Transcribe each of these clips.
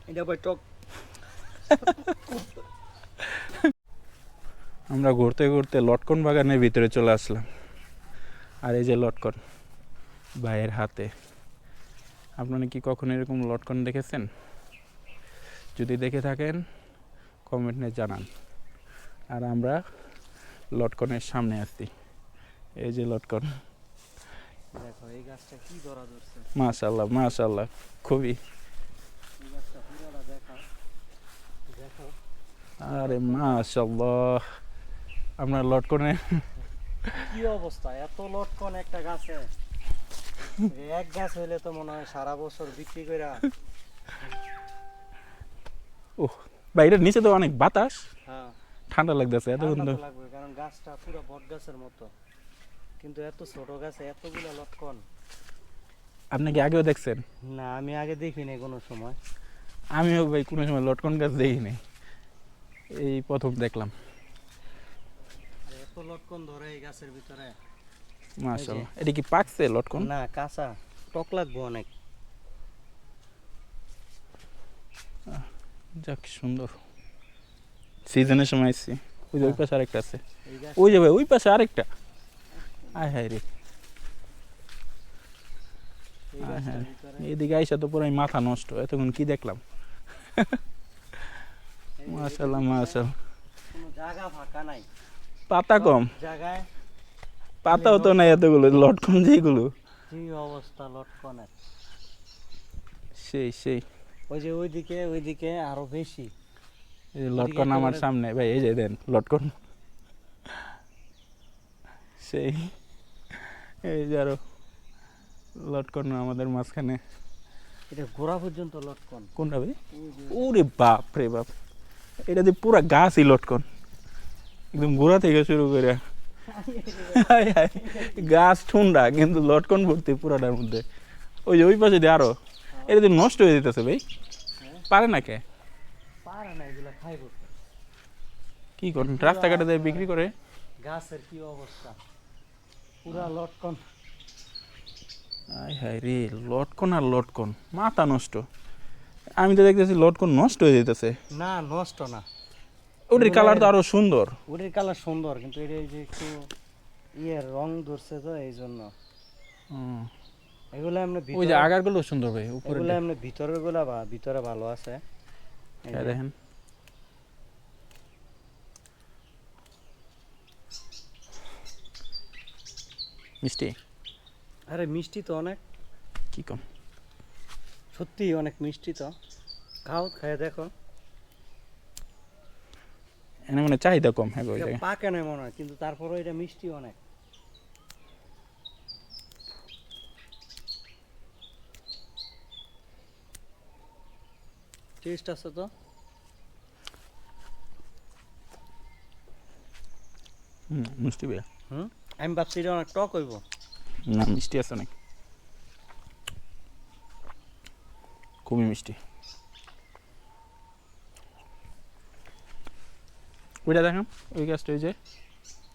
এটা ভাই টক। আমরা ঘুরতে ঘুরতে লটকন বাগানের ভিতরে চলে আসলাম। আর এই যে লটকন ভাইয়ের হাতে। আপনারা কি কখনো এরকম লটকন দেখেছেন? যদি দেখে থাকেন কমেন্টে জানান। আর আমরা লটকনের সামনে আসছি। এই যে লটকন। দেখো এই গাছটা কি ধরা ধরছে। মাশাআল্লাহ মাশাআল্লাহ, খুবই। এই গাছটা পুরোটা দেখাও। দেখো আরে মাশাআল্লাহ, আমরা লটকনে কি অবস্থা, এত লটকন একটা গাছে। এক গাছ হইলে তো মনে হয় সারা বছর বিক্রি কইরা। ওহ ভাই, এটার নিচে তো অনেক বাতাস, হ্যাঁ ঠান্ডা লাগতেছে এত ঠান্ডা কিন্তু। তো লাগবে, কারণ গাছটা পুরো বট গাছের মতো, কিন্তু এত ছোট গাছে এতগুলা লটকন। আপনি কি আগেও দেখছেন? না আমি আগে দেখিনি কোনো সময়। আমিও ভাই কোনো সময় লটকন গাছ দেখিনি, এই প্রথম দেখলাম। আর এত লটকন ধরে এই গাছের ভিতরে। মাশাআল্লাহ, এটা কি পাকছে লটকন? না কাঁচা, টক লাগবে অনেক। যাক সুন্দর, সিজনের সময় আসছি। ওই যে ওই হ্যাঁ। পাশে আরেকটা আছে, এই গাছ ওই যে ভাই ওই পাশে আরেকটা। আয় হায় রে, এই আয় গাছটার হায়, ভিতরে এদিকে আইসা তো পুরো মাথা নষ্ট, এতক্ষণ কি দেখলাম। এই যে মাশাআল্লাহ এটার ভিতরে মাশাআল্লাহ, কোনো জায়গা ফাঁকা নাই। পাতা সব কম, জায়গায় পাতাও তো নাই এতগুলো, লটকন যেগুলো। কি অবস্থা লটকনের। সেই সেই, ওই যে ওইদিকে আরো বেশি। এই যে লটকন আমার একেবারে- সামনে ভাই, এই যে দেন লটকন। সেই, এই যে আরো লটকন আমাদের মাঝখানে। এটা গোড়া পর্যন্ত লটকন। কোনটা ভাই? ওই যে ওরে বাপ রে বাপ, এটা দিয়ে পুরা গাছই লটকন, একদম গোড়া থেকে শুরু করে। হায় হায়, গাছ ঠুন্ডা কিন্তু লটকন ভর্তি পুরাটার মধ্যে। ওই যে ওই পাশে দিয়ে আরো, এটা দিয়ে নষ্ট হয়ে যেতেছে ভাই, হ্যাঁ, পারে না কে? পারে না এগুলা খাইব। কি করেন, রাস্তাঘাটে দিয়ে বিক্রি করে? গাছের কি অবস্থা, পুরা লটকন। আয় হায় রে, লটকন আর লটকন, মাথা নষ্ট। আমি তো দেখতেছি লটকন নষ্ট হয়ে যেতেছে। না নষ্ট না, ওটার কালার তো আরো সুন্দর। ওদের কালার সুন্দর, কিন্তু এটা এই যে একটু রং ধরছে তো এই জন্য। হুম, এগুলো এমনি ওই যে আগারগুলো সুন্দর ভাই উপরে। এগুলো এমনি ভিতরের গুলা ভিতরে ভালো আছে। এই যে দেখেন, মিষ্টি। আরে মিষ্টি তো অনেক, কি কম, সত্যি অনেক মিষ্টি তো। খাও, খাইয়ে দেখো। এনে মানে চাহিদা কম। হ্যাঁ ওই এটা জায়গায় পাকে না মনে হয়, কিন্তু তারপরেও এটা মিষ্টি অনেক। টেস্ট আছে তো। মিষ্টি ভাই, আমি ভাবছি এটা অনেক টক হইব। না মিষ্টি আছে অনেক, খুবই মিষ্টি। ওইটা দেখেন, ওই গাছটা, ওই যে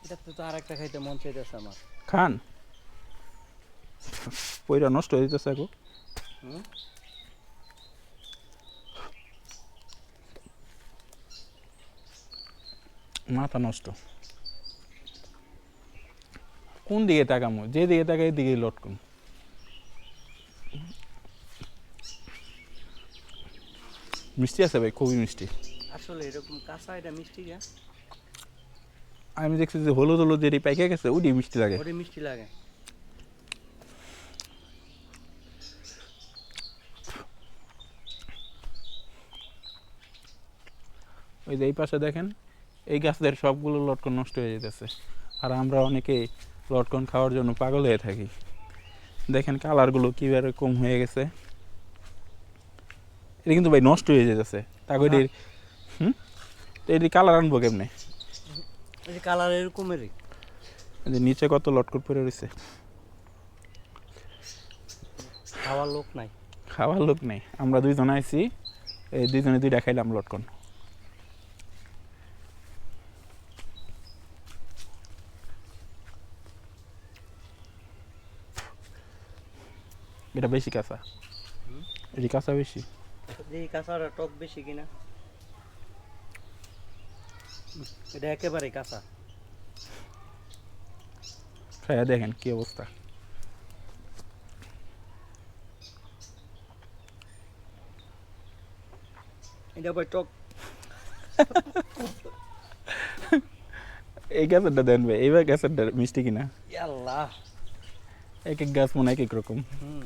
এটাতে তো আর একটা খাইতে মন চাইতেছে আমার। খান, ওইটা নষ্ট হয়ে যেতেছে এখন। হুম, মাথা নষ্ট। কোন দিকে তাকামো, যে দিকে তাকাই দিকেই লটকন। মিষ্টি আছে ভাই, খুবই মিষ্টি। আসলে এরকম কাঁচা এটা মিষ্টি গা। আমি দেখছি যে হলুদ হলুদ যেটি পাইকে গেছে ওইটি মিষ্টি লাগে। ওটা মিষ্টি লাগে। ওই যে এই পাশে দেখেন, এই গাছদের সবগুলো লটকন নষ্ট হয়ে যেতেছে। আর আমরা অনেকেই লটকন খাওয়ার জন্য পাগল হয়ে থাকি। দেখেন কালারগুলো কীভাবে কম হয়ে গেছে। এটা কিন্তু ভাই নষ্ট হয়ে যেতেছে। তাকে এটির তো এটি কালার আনবো কেমনে? এই যে কালার এরকমেরই। এই যে নিচে কত লটকন পড়ে রয়েছে, খাওয়ার লোক নাই। খাওয়ার লোক নেই। আমরা দুইজন আইছি, এই দুইজনে দুইটা খাইলাম লটকন। এটা বেশি কাঁচা, এটি কাঁচা বেশি। এই কাঁচাটা টক বেশি কিনা? এটা একেবারে কাঁচা। খাইয়া দেখেন কি অবস্থা। এটা ভাই টক। এই গাছেরটা দেন ভাই, এইবার গাছেরটা মিষ্টি কিনা? আল্লাহ। এক এক গাছ মনে হয় এক এক রকম। হুম।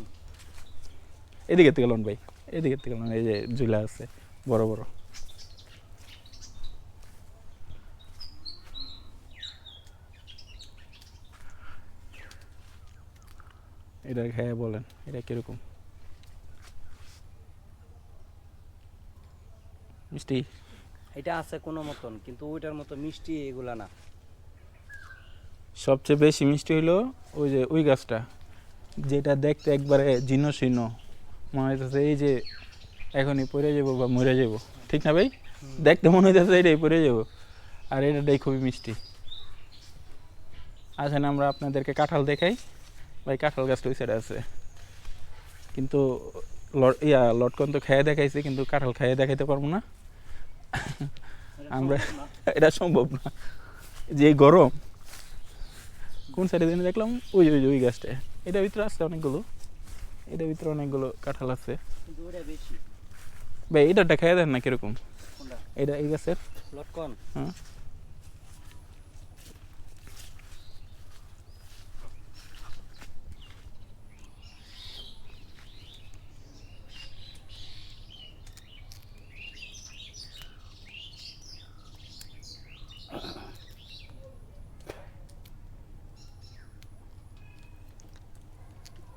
এদিকে থেকে লন ভাই, এদিকে থেকে লন, এই যে ঝুলা আছে বড় বড়। এটা খেয়ে বলেন এটা কিরকম মিষ্টি? এটা আছে কোনো মতন, কিন্তু ওইটার মতো মিষ্টি এগুলা না। সবচেয়ে বেশি মিষ্টি হইলো ওই যে ওই গাছটা, যেটা দেখতে একবারে জীর্ণ শীর্ণ, মনে হইতেছে এই যে এখনই পড়ে যাবো বা মরে যাবো, ঠিক না ভাই? দেখতে মনে হইতেছে এটাই পড়ে যাবো, আর এটাই খুবই মিষ্টি। আসেন আমরা আপনাদেরকে কাঁঠাল দেখাই। ভাই কাঁঠাল গাছটা ওই সাইডে আছে, কিন্তু লটকন তো খেয়ে দেখাইছি, কিন্তু কাঁঠাল খেয়ে দেখাইতে পারবো না আমরা। এটা সম্ভব না, যে গরম। কোন সাইডে দিনে দেখলাম ওই ওই ওই গাছটা, এটার ভিতরে আছে অনেকগুলো, এটার ভিতরে অনেকগুলো কাঁঠাল আছে। কিন্তু ওটা বেশি। ভাই এটাটা খেয়ে দেন না কিরকম? কোনটা? এটা এই গাছের। লটকন। হ্যাঁ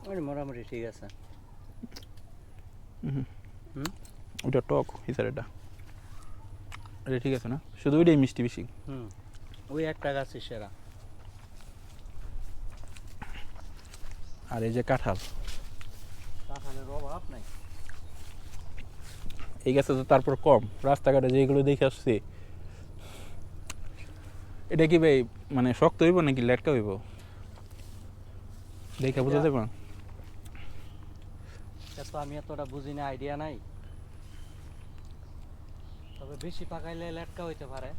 ওই মোটামুটি ঠিক আছে। হুম। ওটা টক হিসার, এটা এটা ঠিক আছে না, শুধু ওইটাই মিষ্টি বেশি। হুম। ওই একটা গাছই সেরা। আর এই যে কাঁঠাল, কাঁঠালের অভাব নাই। এই গাছে তো তারপর কম, রাস্তাঘাটে যেগুলো দেখে আসছি। এটা কি ভাই মানে শক্ত হইব নাকি লেটকা হইব? দেখে বোঝা যাবে না। এটা তো আমি এতটা বুঝি না, আইডিয়া নাই। তবে বেশি পাকাইলে লেটকা হইতে পারে।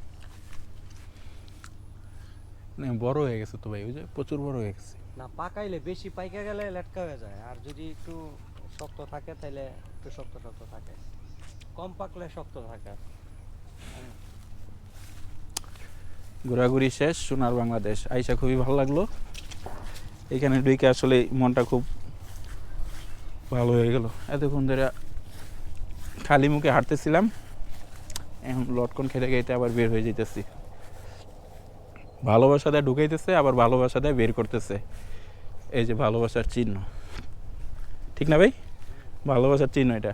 না, বড় হয়ে গেছে তো ভাই, ওই যে প্রচুর বড় হয়ে গেছে। না, পাকাইলে বেশি পাইকা গেলে লেটকা হয়ে যায়, আর যদি একটু শক্ত থাকে তাহলে একটু শক্ত শক্ত থাকে, কম পাকলে শক্ত থাকে। ঘোরাঘুরি শেষ, সোনার বাংলাদেশ আইসা খুবই ভালো লাগলো। এখানে ঢুকে আসলে মনটা খুব ভালো হয়ে গেল। এতক্ষণ ধরে খালি মুখে হাঁটতেছিলাম, এখন লটকন খেতে খেতে আবার বের হয়ে যেতেছি। ভালোবাসা দেয় ঢুকাইতেছে, আবার ভালোবাসা দেয় বের করতেছে। এই যে ভালোবাসার চিহ্ন, ঠিক না ভাই? ভালোবাসার চিহ্ন এটা।